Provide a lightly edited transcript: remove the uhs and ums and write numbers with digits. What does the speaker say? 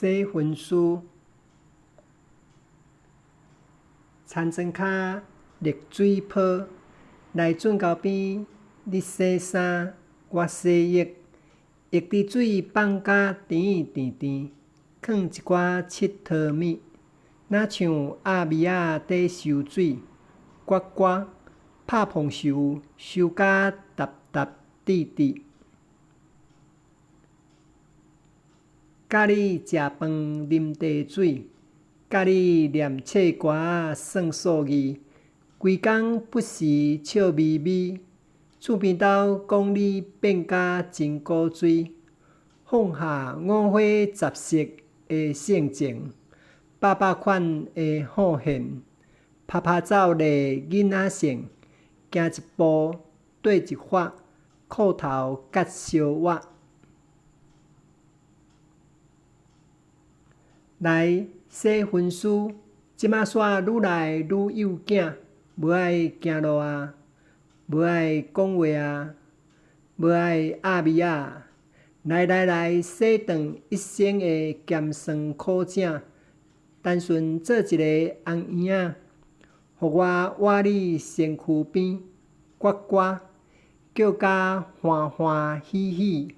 洗分书，田庄骹热水泡，来准到边，你洗衫，我洗衣。液滴水放甲甜甜甜，放一寡佚桃蜜，若像鸭米仔底收水，呱呱拍碰收，收甲踏踏滴滴。甲你食饭啉茶水，甲你念册歌算数字，规工不时笑眯眯。厝边斗讲你变甲真古锥，放下五花杂色的性情，百款的好现，拍拍走咧囡仔性，行一步对一发，裤头甲烧活。来洗分书，即马煞愈来愈有囝，无爱行路啊，无爱讲话啊，无爱压米啊。来，洗断一生的咸酸苦井，单纯做一个红婴仔，互我活你身躯边，呱呱叫甲欢欢喜喜。